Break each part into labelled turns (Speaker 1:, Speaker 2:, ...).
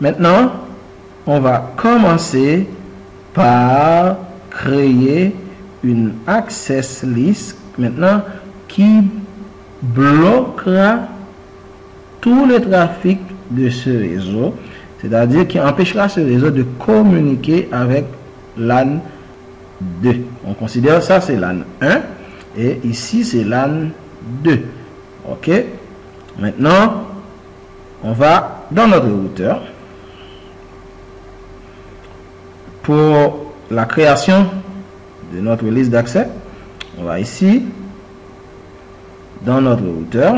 Speaker 1: Maintenant, on va commencer par créer une access list maintenant qui bloquera tout le trafic de ce réseau, c'est-à-dire qui empêchera ce réseau de communiquer avec LAN 2. On considère ça c'est LAN 1 et ici c'est LAN 2. Ok. Maintenant, on va dans notre routeur pour la création de notre liste d'accès. On va ici dans notre routeur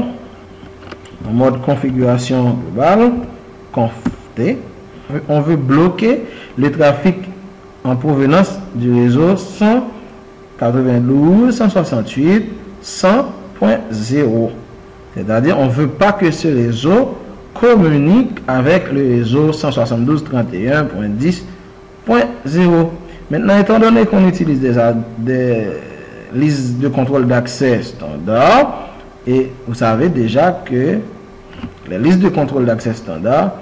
Speaker 1: en mode configuration globale, conf T. On veut bloquer le trafic en provenance du réseau 192.168.100.0. C'est-à-dire, on ne veut pas que ce réseau communique avec le réseau 172.31.10.0. Maintenant, étant donné qu'on utilise des listes de contrôle d'accès standard, et vous savez déjà que les listes de contrôle d'accès standard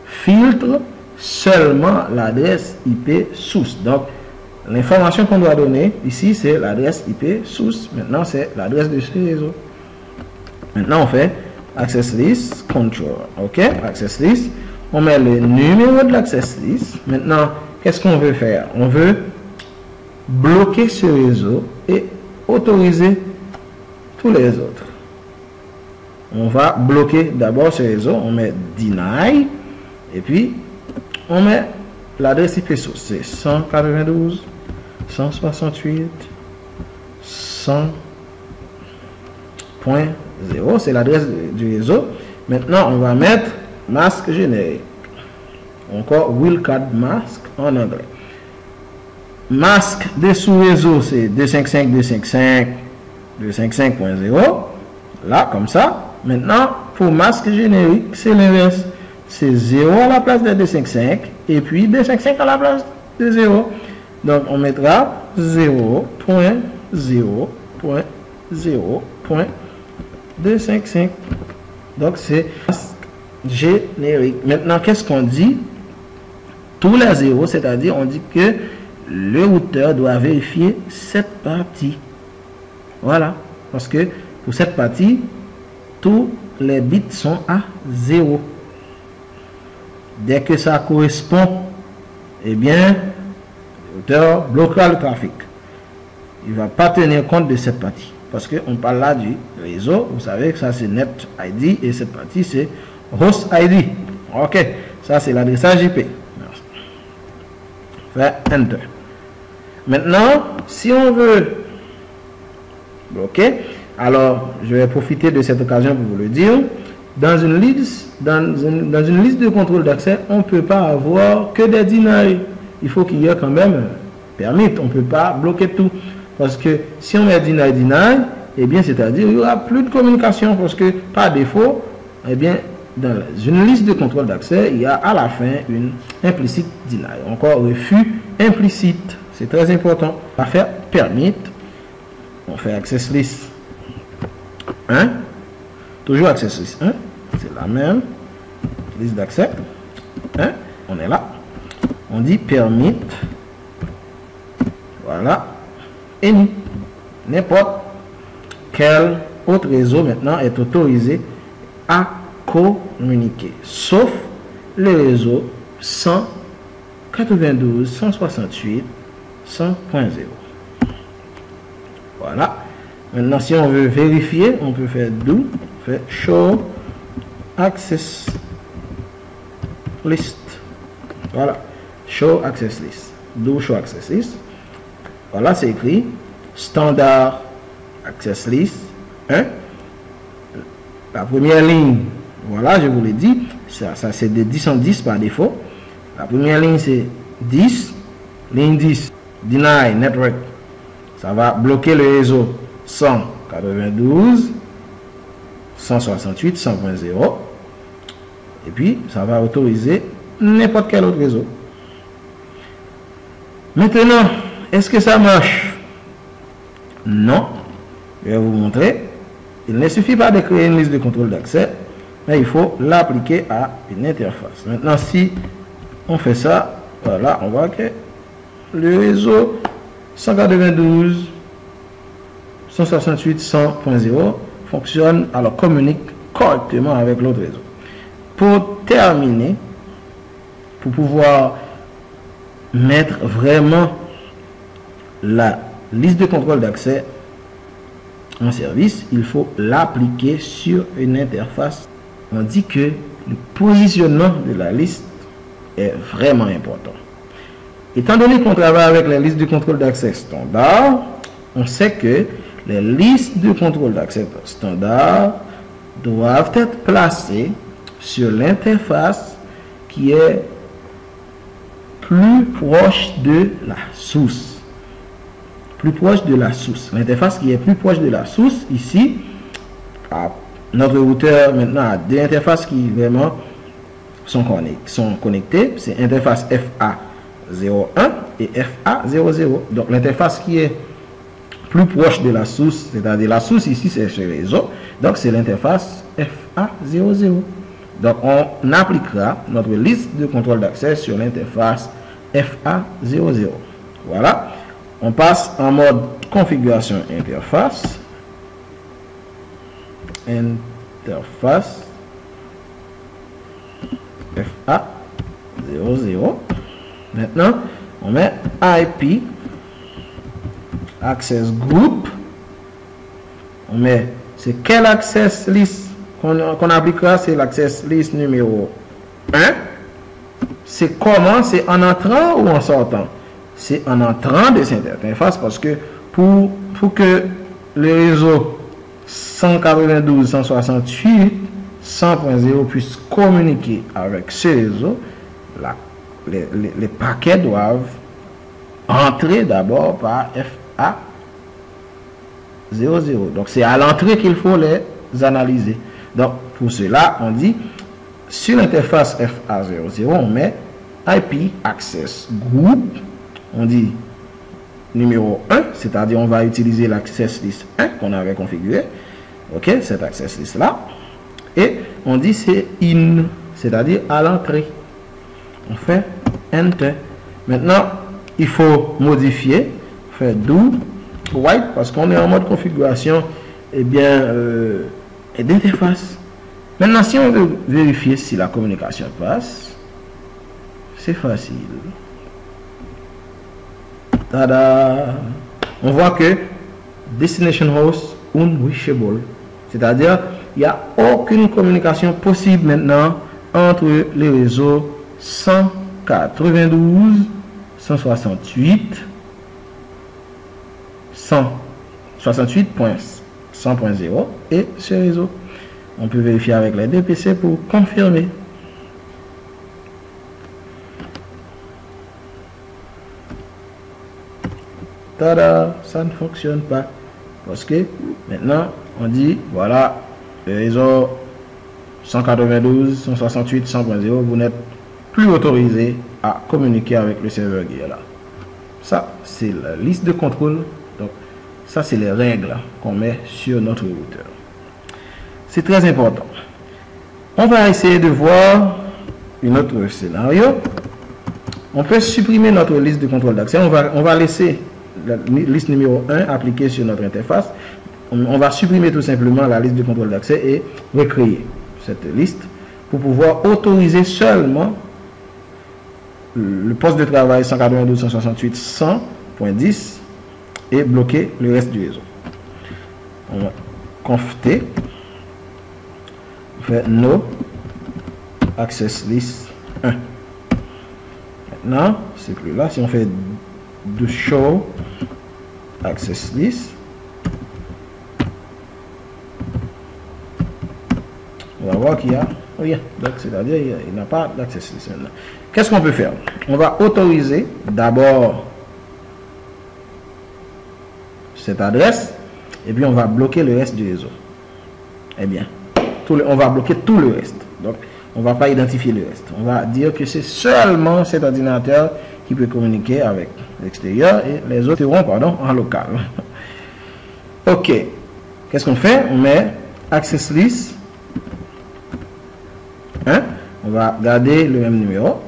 Speaker 1: filtrent seulement l'adresse IP source. Donc, l'information qu'on doit donner ici, c'est l'adresse IP source. Maintenant, c'est l'adresse de ce réseau. Maintenant, on fait access list control. OK? Access list. On met le numéro de l'access list. Maintenant, qu'est-ce qu'on veut faire? On veut bloquer ce réseau et autoriser tous les autres. On va bloquer d'abord ce réseau. On met deny. Et puis, on met l'adresse IP source. C'est 192, 168, 100.0. C'est l'adresse du réseau. Maintenant, on va mettre masque générique. Encore wildcard mask en anglais. Masque des sous-réseaux, c'est 255.255.0. Là, comme ça. Maintenant, pour masque générique, c'est l'inverse. C'est 0 à la place de 255 et puis 255 à la place de 0. Donc, on mettra 0.0.0.255. Donc, c'est générique. Maintenant, qu'est-ce qu'on dit? Tous les zéros, c'est-à-dire, on dit que le routeur doit vérifier cette partie. Voilà. Parce que pour cette partie, tous les bits sont à 0. Dès que ça correspond, eh bien, le routeur bloquera le trafic. Il ne va pas tenir compte de cette partie. Parce qu'on parle là du réseau. Vous savez que ça c'est Net ID et cette partie c'est Host ID. Ok, ça c'est l'adressage IP. Fait Enter. Maintenant, si on veut bloquer, alors je vais profiter de cette occasion pour vous le dire. Dans une liste de contrôle d'accès, on ne peut pas avoir que des deny. Il faut qu'il y ait quand même permis. On ne peut pas bloquer tout. Parce que si on met deny, eh bien, c'est-à-dire il n'y aura plus de communication. Parce que par défaut, eh bien, dans une liste de contrôle d'accès, il y a à la fin une implicite deny. Encore refus implicite. C'est très important. On va faire permit. On fait access list 1. Toujours access list 1. C'est la même liste d'accès. Hein? On est là. On dit permit. Voilà. Any. N'importe quel autre réseau maintenant est autorisé à communiquer. Sauf le réseau 192.168.100.0. Voilà. Maintenant, si on veut vérifier, on peut faire do. On fait show access list. Voilà. Show access list. Do show access list. Voilà, c'est écrit standard access list 1. La première ligne, voilà, je vous l'ai dit, ça c'est de 10 en 10 par défaut. La première ligne c'est 10, ligne 10, deny network. Ça va bloquer le réseau 192.168.100.0. Et puis, ça va autoriser n'importe quel autre réseau. Maintenant, est-ce que ça marche? Non. Je vais vous montrer. Il ne suffit pas de créer une liste de contrôle d'accès. mais il faut l'appliquer à une interface. Maintenant, si on fait ça, voilà, on voit que le réseau 192.168.100.0 fonctionne, alors communique correctement avec l'autre réseau. Pour terminer, pour pouvoir mettre vraiment la liste de contrôle d'accès en service, il faut l'appliquer sur une interface. On dit que le positionnement de la liste est vraiment important. Étant donné qu'on travaille avec les listes de contrôle d'accès standard, on sait que les listes de contrôle d'accès standard doivent être placées sur l'interface qui est plus proche de la source. Plus proche de la source. L'interface qui est plus proche de la source, ici, notre routeur maintenant a deux interfaces qui vraiment sont connectées. C'est interface FA01 et FA00. Donc l'interface qui est plus proche de la source, c'est-à-dire la source ici c'est ce réseau, donc c'est l'interface FA00. Donc on appliquera notre liste de contrôle d'accès sur l'interface FA00. Voilà. On passe en mode configuration interface. Interface FA00. Maintenant, on met IP access group. On met c'est quel access list qu'on appliquera, c'est l'access list numéro 1. C'est comment? C'est en entrant ou en sortant? C'est en entrant de cette interface, parce que pour que le réseau 192.168.100.0 puisse communiquer avec ce réseau, les paquets doivent entrer d'abord par FA00. Donc c'est à l'entrée qu'il faut les analyser. Donc pour cela, on dit sur l'interface FA00, on met IP access group. On dit numéro 1, c'est-à-dire on va utiliser l'access list 1 qu'on avait configuré. Ok, cet access list là. Et on dit c'est in, c'est-à-dire à l'entrée. On fait enter. Maintenant, il faut modifier, faire do white, parce qu'on est en mode configuration d'interface. Maintenant, si on veut vérifier si la communication passe, c'est facile. Tada! On voit que destination host unreachable, c'est-à-dire il n'y a aucune communication possible maintenant entre les réseaux 192.168.100.0 et ce réseau. On peut vérifier avec les deux PC pour confirmer. Tada, ça ne fonctionne pas. Parce que maintenant, on dit, voilà, le réseau 192.168.100.0, vous n'êtes plus autorisé à communiquer avec le serveur qui est là. Ça, c'est la liste de contrôle. Donc, ça, c'est les règles qu'on met sur notre routeur. C'est très important. On va essayer de voir un autre scénario. On peut supprimer notre liste de contrôle d'accès. On va laisser la liste numéro 1 appliquée sur notre interface. On va supprimer tout simplement la liste de contrôle d'accès et recréer cette liste pour pouvoir autoriser seulement le poste de travail 192.168.100.10 et bloquer le reste du réseau. On va conft, on fait no access list 1. Maintenant, c'est plus là. Si on fait de show access list, on va voir qu'il y a rien. Donc, c'est-à-dire il n'a pas d'access list maintenant. Qu'est-ce qu'on peut faire? On va autoriser d'abord cette adresse et puis on va bloquer le reste du réseau. Eh bien, on va bloquer tout le reste. Donc, on ne va pas identifier le reste. On va dire que c'est seulement cet ordinateur qui peut communiquer avec l'extérieur et les autres seront, en local. Ok. Qu'est-ce qu'on fait? On met access list On va garder le même numéro.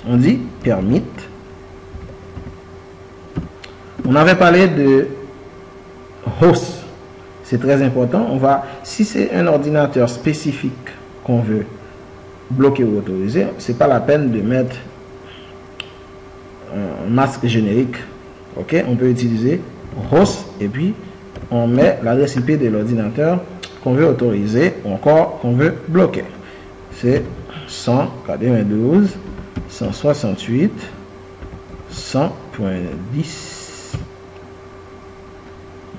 Speaker 1: On dit permit. On avait parlé de host. C'est très important. Si c'est un ordinateur spécifique qu'on veut bloquer ou autoriser, c'est pas la peine de mettre un masque générique. Ok, on peut utiliser host et puis on met l'adresse IP de l'ordinateur qu'on veut autoriser ou encore qu'on veut bloquer. C'est 192.168.100.10.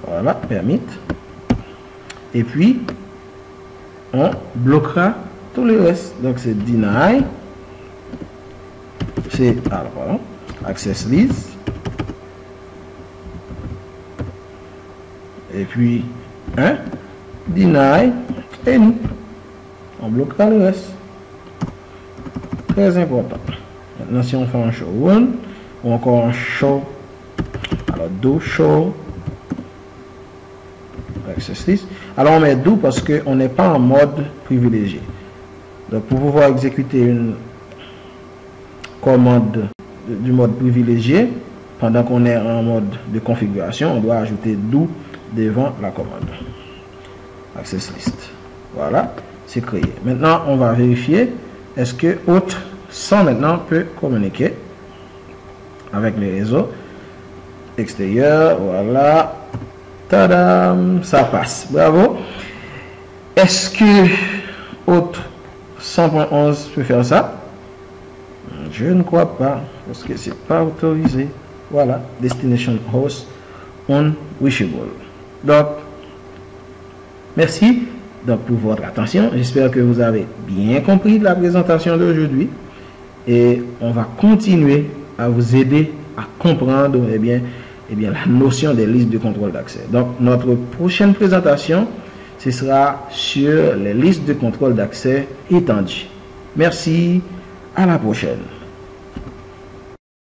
Speaker 1: Voilà, permit. Et puis on bloquera tout le reste. Donc c'est deny. C'est access list. Et puis deny et nous. On bloquera le reste. Très important. Maintenant, si on fait un show one ou encore un show, alors do show access list. Alors on met do parce qu'on n'est pas en mode privilégié. Donc pour pouvoir exécuter une commande du mode privilégié, pendant qu'on est en mode de configuration, on doit ajouter do devant la commande. Access list. Voilà, c'est créé. Maintenant, on va vérifier est-ce que autre 100 maintenant peut communiquer avec les réseaux extérieurs. Voilà. Tadam, ça passe. Bravo. Est-ce que autre 100.11 peut faire ça? Je ne crois pas parce que c'est pas autorisé. Voilà, destination host unwishable. Donc, merci donc pour votre attention. J'espère que vous avez bien compris la présentation d'aujourd'hui et on va continuer à vous aider à comprendre la notion des listes de contrôle d'accès. Donc, notre prochaine présentation, ce sera sur les listes de contrôle d'accès étendues. Merci, à la prochaine.